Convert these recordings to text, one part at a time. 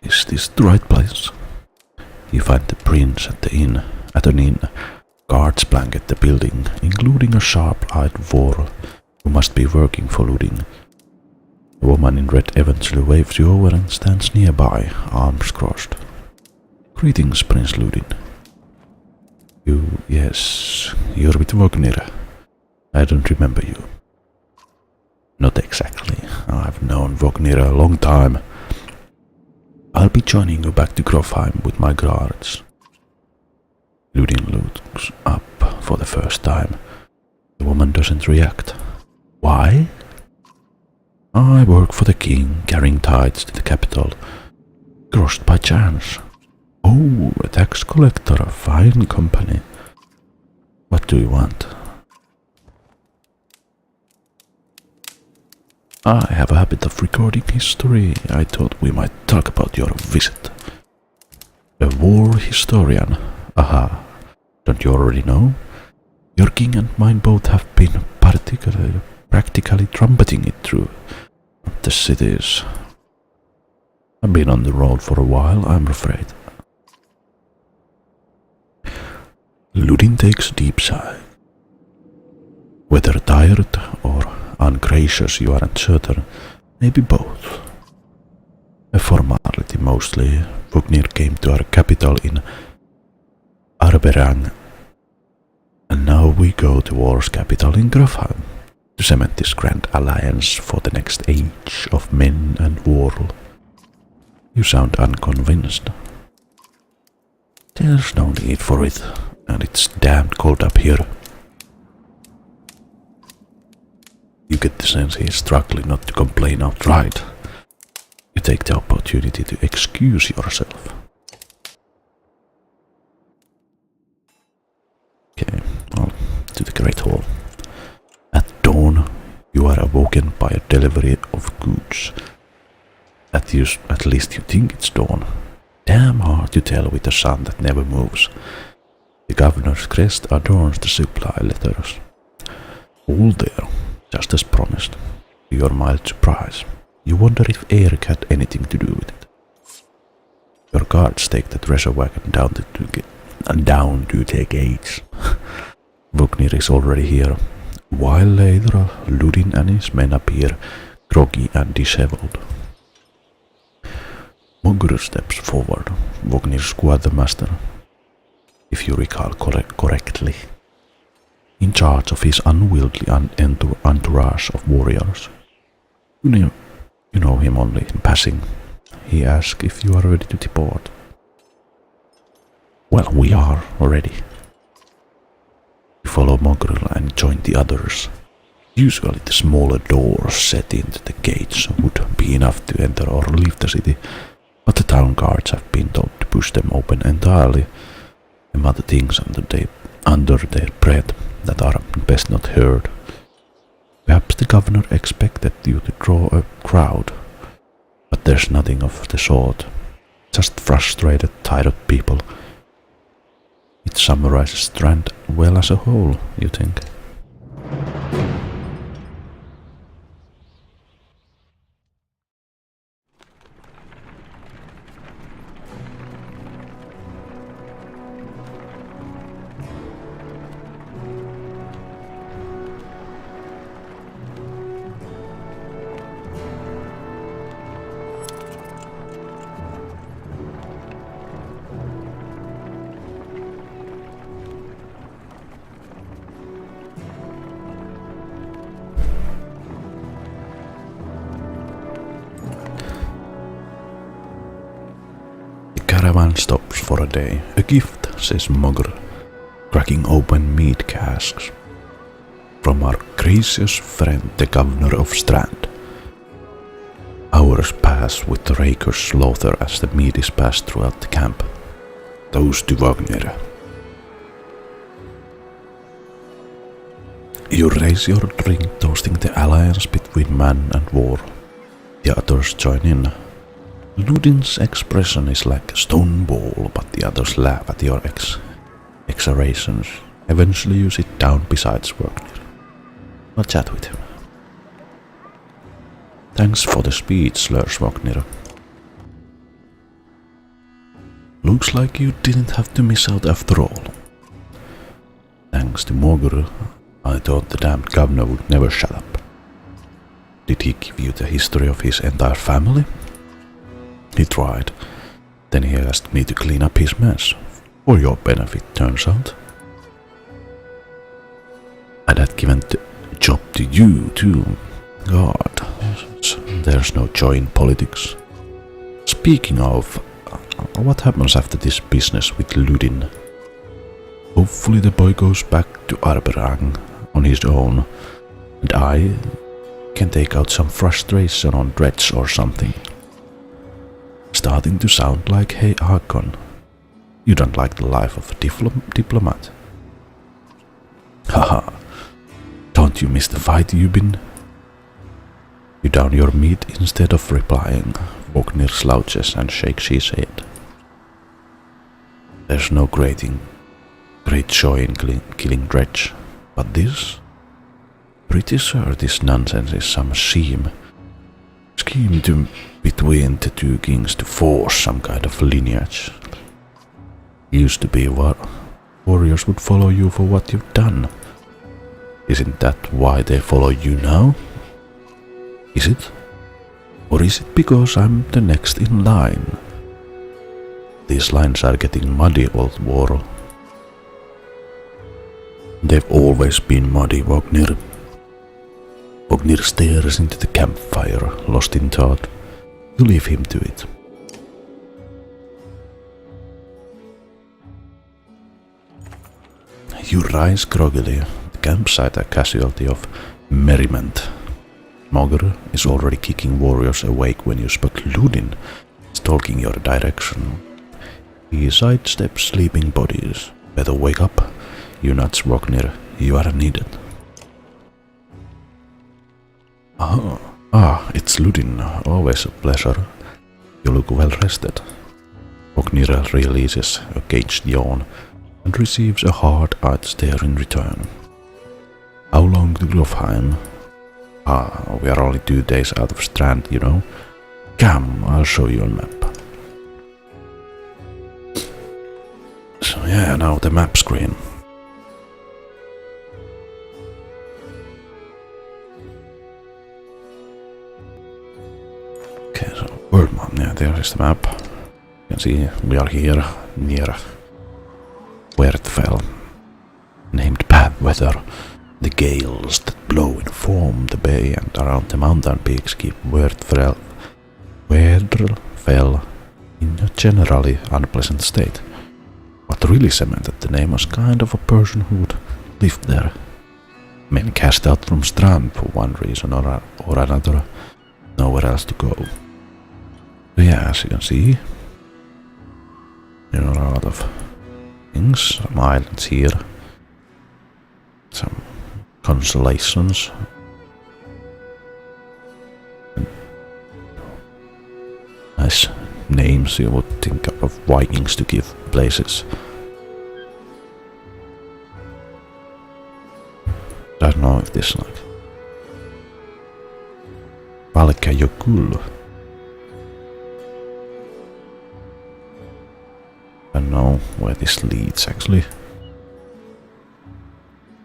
Is this the right place? You find the prince at an inn. Guards blanket the building, including a sharp-eyed Vorl who must be working for Ludin. A woman in red eventually waves you over and stands nearby, arms crossed. Greetings, Prince Ludin. Yes, you're with Vognir. I don't remember you. Not exactly. I've known Vognir a long time. I'll be joining you back to Grofheim with my guards. Ludin looks up for the first time. The woman doesn't react. Why? I work for the king, carrying tithes to the capital. Crossed by chance. Oh, a tax collector, a fine company. What do you want? I have a habit of recording history. I thought we might talk about your visit. A war historian. Aha. Don't you already know? Your king and mine both have been practically trumpeting it through the cities. I've been on the road for a while, I'm afraid. Ludin takes a deep sigh. Whether tired or ungracious, you aren't certain. Maybe both. A formality mostly. Vognir came to our capital in Arberang, and now we go to war's capital in Grofheim to cement this grand alliance for the next age of men and war. You sound unconvinced. There's no need for it, and it's damned cold up here. You get the sense he's struggling not to complain outright. You take the opportunity to excuse yourself. Okay, well, to the Great Hall. At dawn, you are awoken by a delivery of goods. At least you think it's dawn. Damn hard to tell with a sun that never moves. The governor's crest adorns the supply letters. All there, just as promised. To your mild surprise, you wonder if Erik had anything to do with it. Your guards take the treasure wagon down to the gates. Vognir is already here. While later, Ludin and his men appear, groggy and disheveled. Mugr steps forward, Vognir's quartermaster, if you recall correctly, in charge of his unwieldy entourage of warriors. You know him only in passing. He asks if you are ready to depart. Well, we are ready. You follow Mogrul and join the others. Usually the smaller doors set into the gates would be enough to enter or leave the city, but the town guards have been told to push them open entirely, and other things under their breath that are best not heard. Perhaps the governor expected you to draw a crowd, but there's nothing of the sort. Just frustrated, tired people. It summarizes Strand well as a whole, you think? Caravan stops for a day. A gift, says Mogr, cracking open meat casks. From our gracious friend, the governor of Strand. Hours pass with the rakers' slaughter as the meat is passed throughout the camp. Toast to Vognir. You raise your drink, toasting the alliance between man and war. The others join in. Ludin's expression is like a stone ball, but the others laugh at your exaggerations. Eventually you sit down beside Vognir. I'll chat with him. Thanks for the speech, slurs Vognir. looks like you didn't have to miss out after all. Thanks to Morguru, I thought the damned governor would never shut up. Did he give you the history of his entire family? He tried. Then he asked me to clean up his mess. For your benefit, turns out. I'd had given the job to you, too. God, there's no joy in politics. Speaking of, what happens after this business with Ludin? Hopefully the boy goes back to Arberang on his own, and I can take out some frustration on Dredge or something. Starting to sound like, hey Hakon, you don't like the life of a diplomat. Haha, don't you miss the fight you've been? You down your meat instead of replying. Vognir slouches and shakes his head. There's no great joy in killing Dredge, but this? Pretty sure this nonsense is some scheme between the two kings to force some kind of lineage. Used to be what warriors would follow you for what you've done. Isn't that why they follow you now? Is it? Or is it because I'm the next in line? These lines are getting muddy, old Waro. They've always been muddy, Vognir. Vognir stares into the campfire, lost in thought. You leave him to it. You rise groggily, the campsite a casualty of merriment. Morguru is already kicking warriors awake when you spot Ludin stalking your direction. He sidesteps sleeping bodies. Better wake up, you nuts, Vognir, you are needed. It's Ludin, always a pleasure. You look well rested. Vognir releases a caged yawn and receives a hard-eyed stare in return. How long to Glofheim? We are only 2 days out of Strand, you know. Come, I'll show you a map. So yeah, now the map screen. Okay, so world map, yeah, there is the map. You can see we are here near Wertfell, named bad weather. The gales that blow and form the bay and around the mountain peaks keep Wertfell in a generally unpleasant state. What really cemented the name was kind of a person who would live there. Men cast out from Strand for one reason or another, nowhere else to go. So yeah, as you can see, there are a lot of things, some islands here, some constellations, nice names you would think of Vikings to give places. I don't know if this like Valkeajökull. I don't know where this leads actually.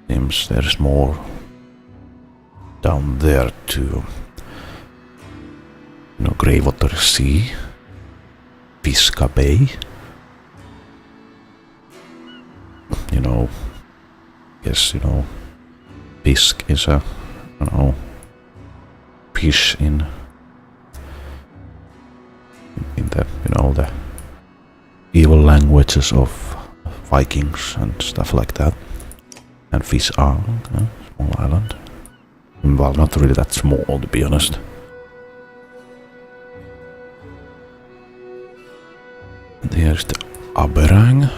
Seems there's more down there too. You know, Greywater Sea, Fiska Bay. You know, guess you know, Fisk is a, I don't know, fish in the, you know, the evil languages of Vikings and stuff like that. And Fish are small island. Well, not really that small, to be honest. And here's the Aberang.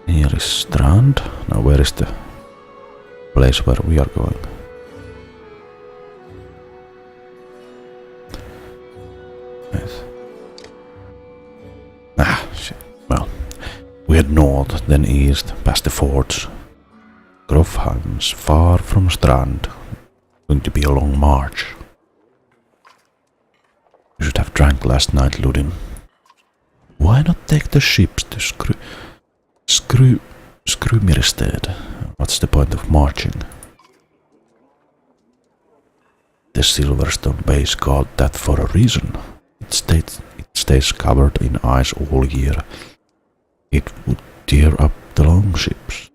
Here is Strand. Now where is the place where we are going? Yes. Shit. Well, we head north, then east, past the forts. Grofheim's far from Strand. Going to be a long march. You should have drank last night, Ludin. Why not take the ships to Skrumirstead? What's the point of marching? The Silverstone base called that for a reason. It stays covered in ice all year. It would tear up the longships.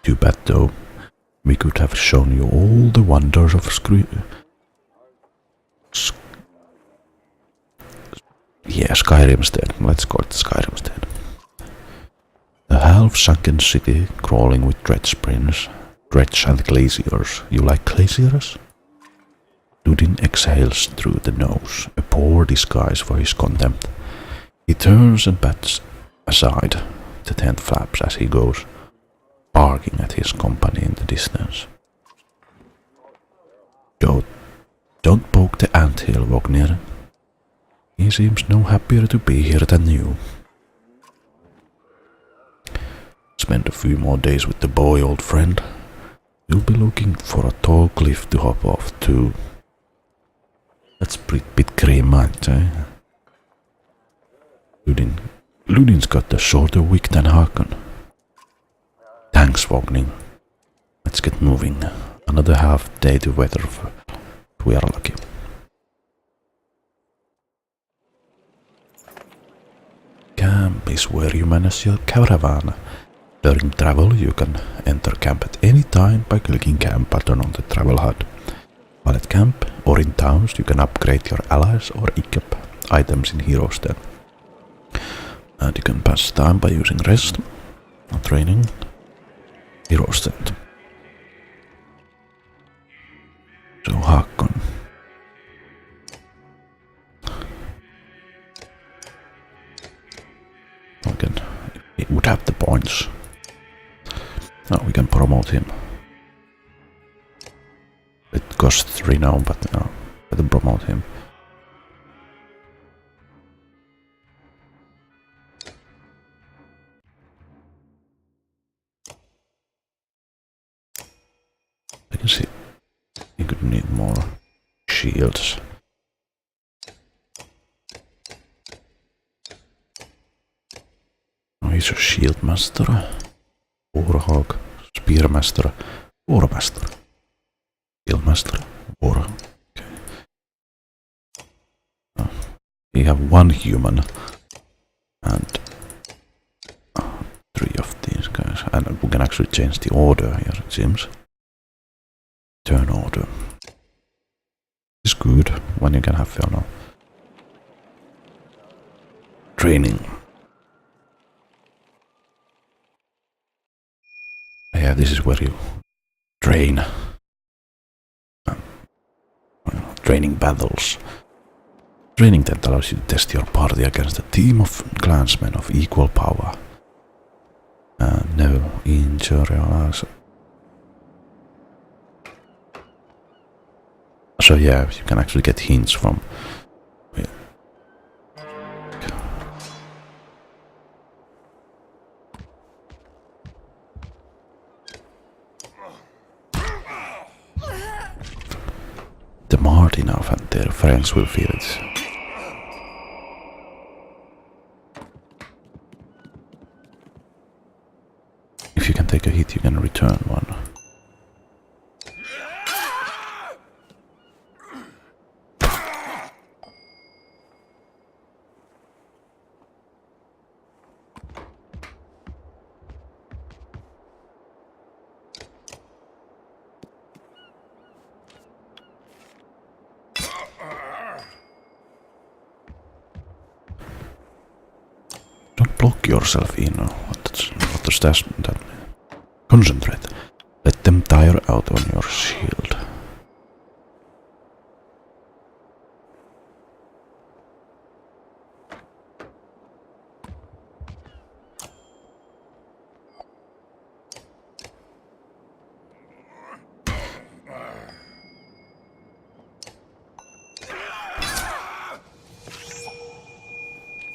Too bad though. We could have shown you all the wonders of Skyrimstead. Let's call it Skyrimstead. A half-sunken city crawling with dredge and glaciers. You like glaciers? Ludin exhales through the nose, a poor disguise for his contempt. He turns and bats aside the tent flaps as he goes, barking at his company in the distance. Don't poke the anthill, Vognir. He seems no happier to be here than you. Spend a few more days with the boy, old friend. You'll be looking for a tall cliff to hop off to. That's a bit grim-eyed, eh? Ludin's got a shorter wick than Hakon. Thanks, Vogning. Let's get moving. Another half day to weather if we are lucky. Camp is where you manage your caravan. During travel, you can enter camp at any time by clicking camp button on the travel HUD. While at camp or in towns, you can upgrade your allies or equip items in Herostead. And you can pass time by using rest or training. Herostead. So Hakon. He would have the points. Now we can promote him. It costs 3 now, but better promote him. I can see he could need more shields. Oh, he's a shield master, warhawk, spearmaster, warmaster, shield master, war. Okay. Oh, we have 1 human and 3 of these guys, and we can actually change the order here. It seems. Turn order. It's good when you can have training. Yeah, this is where you train. Training battles. Training that allows you to test your party against a team of clansmen of equal power. No injury. So yeah, you can actually get hints from. The Martin of and their friends will feel it. If you can take a hit, you can return one. Don't block yourself in. What does that mean? Concentrate. Let them tire out on your shield.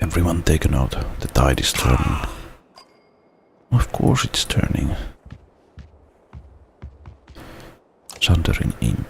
Everyone take a note. The tide is turning. Of course it's turning. Sundering ink.